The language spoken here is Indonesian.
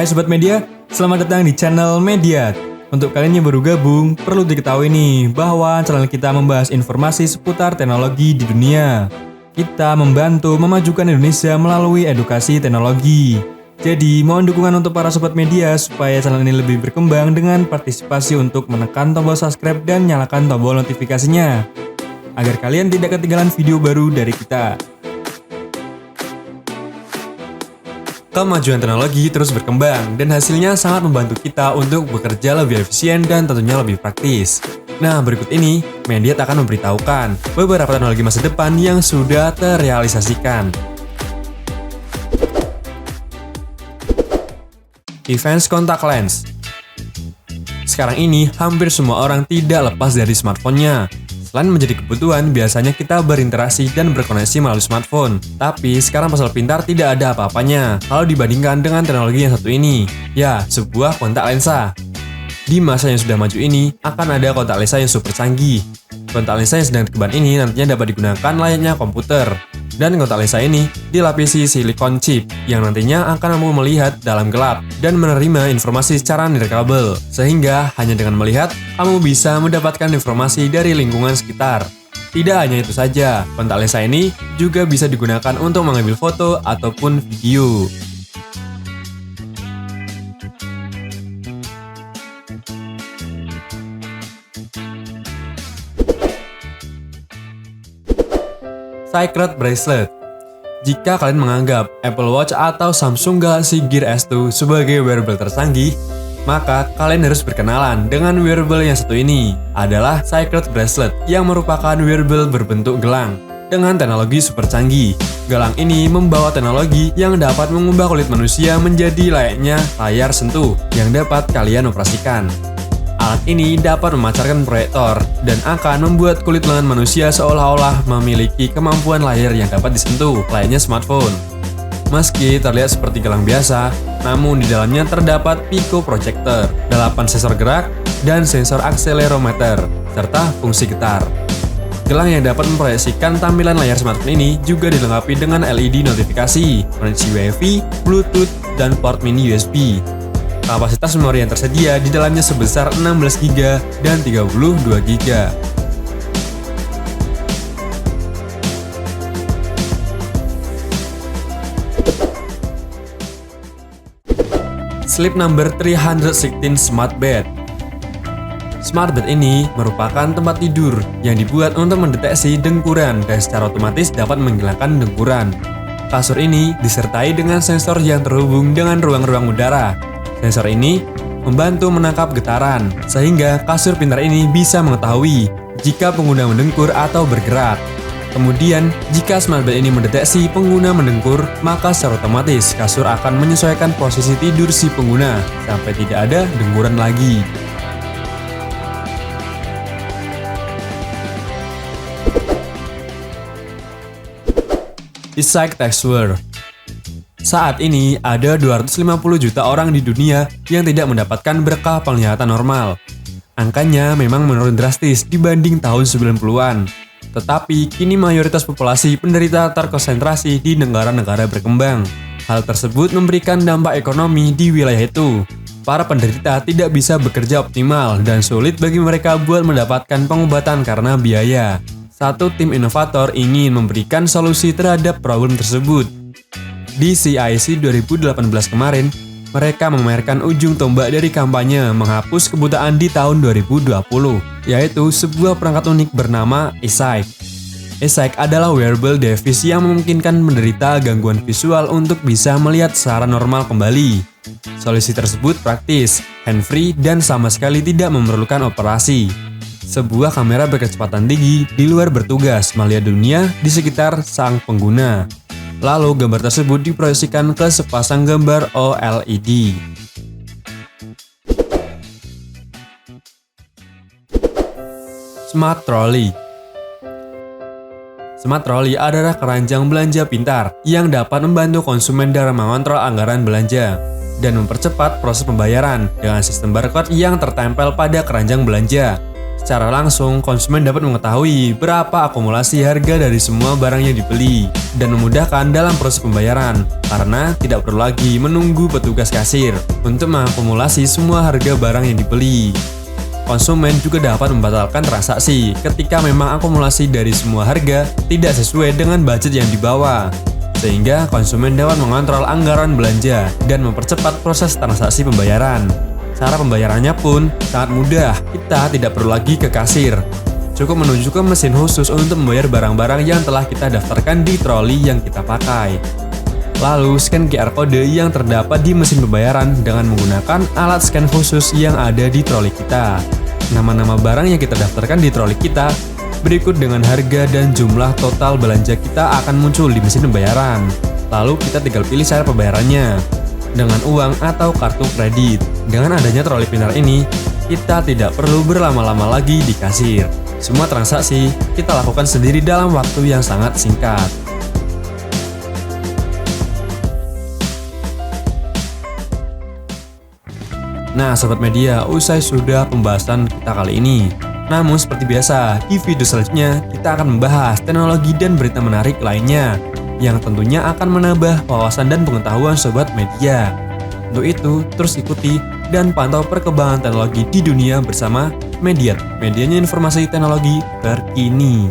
Hai Sobat Media, selamat datang di channel Mediat. Untuk kalian yang baru gabung, perlu diketahui nih bahwa channel kita membahas informasi seputar teknologi di dunia. Kita membantu memajukan Indonesia melalui edukasi teknologi. Jadi, mohon dukungan untuk para Sobat Media supaya channel ini lebih berkembang dengan partisipasi untuk menekan tombol subscribe dan nyalakan tombol notifikasinya, agar kalian tidak ketinggalan video baru dari kita. Kemajuan teknologi terus berkembang dan hasilnya sangat membantu kita untuk bekerja lebih efisien dan tentunya lebih praktis. Nah, berikut ini Mediat akan memberitahukan beberapa teknologi masa depan yang sudah terrealisasikan. Advanced Contact Lens. Sekarang ini hampir semua orang tidak lepas dari smartphone-nya. Selain menjadi kebutuhan, biasanya kita berinteraksi dan berkoneksi melalui smartphone. Tapi sekarang ponsel pintar tidak ada apa-apanya kalau dibandingkan dengan teknologi yang satu ini. Ya, sebuah kontak lensa. Di masa yang sudah maju ini, akan ada kontak lensa yang super canggih. Kontak lensa yang sedang dikembangkan ini nantinya dapat digunakan layaknya komputer. Dan kontak lensa ini dilapisi silikon chip yang nantinya akan mampu melihat dalam gelap dan menerima informasi secara nirkabel. Sehingga hanya dengan melihat, kamu bisa mendapatkan informasi dari lingkungan sekitar. Tidak hanya itu saja, kontak lensa ini juga bisa digunakan untuk mengambil foto ataupun video. Secret Bracelet. Jika kalian menganggap Apple Watch atau Samsung Galaxy Gear S2 sebagai wearable tercanggih, maka kalian harus berkenalan dengan wearable yang satu ini, adalah Secret Bracelet yang merupakan wearable berbentuk gelang dengan teknologi super canggih. Gelang ini membawa teknologi yang dapat mengubah kulit manusia menjadi layaknya layar sentuh yang dapat kalian operasikan. Alat ini dapat memancarkan proyektor dan akan membuat kulit lengan manusia seolah-olah memiliki kemampuan layar yang dapat disentuh, layaknya smartphone. Meski terlihat seperti gelang biasa, namun di dalamnya terdapat pico projector, 8 sensor gerak, dan sensor akselerometer, serta fungsi getar. Gelang yang dapat memproyeksikan tampilan layar smartphone ini juga dilengkapi dengan LED notifikasi, koneksi Wi-Fi, Bluetooth, dan port mini USB. Kapasitas memori yang tersedia di dalamnya sebesar 16 GB dan 32 GB. Sleep Number 316 Smart Bed. Smart Bed ini merupakan tempat tidur yang dibuat untuk mendeteksi dengkuran dan secara otomatis dapat menghilangkan dengkuran. Kasur ini disertai dengan sensor yang terhubung dengan ruang-ruang udara. Sensor ini membantu menangkap getaran, sehingga kasur pintar ini bisa mengetahui jika pengguna mendengkur atau bergerak. Kemudian, jika smart bed ini mendeteksi pengguna mendengkur, maka secara otomatis kasur akan menyesuaikan posisi tidur si pengguna sampai tidak ada dengkuran lagi. eSight Textwear. Saat ini, ada 250 juta orang di dunia yang tidak mendapatkan berkah penglihatan normal. Angkanya memang menurun drastis dibanding tahun 90-an. Tetapi, kini mayoritas populasi penderita terkonsentrasi di negara-negara berkembang. Hal tersebut memberikan dampak ekonomi di wilayah itu. Para penderita tidak bisa bekerja optimal dan sulit bagi mereka buat mendapatkan pengobatan karena biaya. Satu tim inovator ingin memberikan solusi terhadap problem tersebut. Di CIC 2018 kemarin, mereka memamerkan ujung tombak dari kampanye menghapus kebutaan di tahun 2020, yaitu sebuah perangkat unik bernama eSight. eSight adalah wearable device yang memungkinkan menderita gangguan visual untuk bisa melihat secara normal kembali. Solusi tersebut praktis, hand-free, dan sama sekali tidak memerlukan operasi. Sebuah kamera berkecepatan tinggi di luar bertugas melihat dunia di sekitar sang pengguna. Lalu gambar tersebut diproyeksikan ke sepasang gambar OLED. Smart Trolley. Smart Trolley adalah keranjang belanja pintar yang dapat membantu konsumen dalam mengontrol anggaran belanja dan mempercepat proses pembayaran dengan sistem barcode yang tertempel pada keranjang belanja. Secara langsung, konsumen dapat mengetahui berapa akumulasi harga dari semua barang yang dibeli dan memudahkan dalam proses pembayaran karena tidak perlu lagi menunggu petugas kasir untuk mengakumulasi semua harga barang yang dibeli. Konsumen juga dapat membatalkan transaksi ketika memang akumulasi dari semua harga tidak sesuai dengan budget yang dibawa, sehingga konsumen dapat mengontrol anggaran belanja dan mempercepat proses transaksi pembayaran. Cara pembayarannya pun sangat mudah, kita tidak perlu lagi ke kasir. Cukup menuju ke mesin khusus untuk membayar barang-barang yang telah kita daftarkan di troli yang kita pakai. Lalu scan QR kode yang terdapat di mesin pembayaran dengan menggunakan alat scan khusus yang ada di troli kita. Nama-nama barang yang kita daftarkan di troli kita, berikut dengan harga dan jumlah total belanja kita akan muncul di mesin pembayaran. Lalu kita tinggal pilih cara pembayarannya, dengan uang atau kartu kredit. Dengan adanya troli pintar ini, kita tidak perlu berlama-lama lagi di kasir. Semua transaksi kita lakukan sendiri dalam waktu yang sangat singkat. Nah, Sobat Media, usai sudah pembahasan kita kali ini. Namun seperti biasa, di video selanjutnya kita akan membahas teknologi dan berita menarik lainnya yang tentunya akan menambah wawasan dan pengetahuan Sobat Media. Untuk itu, terus ikuti dan pantau perkembangan teknologi di dunia bersama Mediat, medianya informasi teknologi terkini.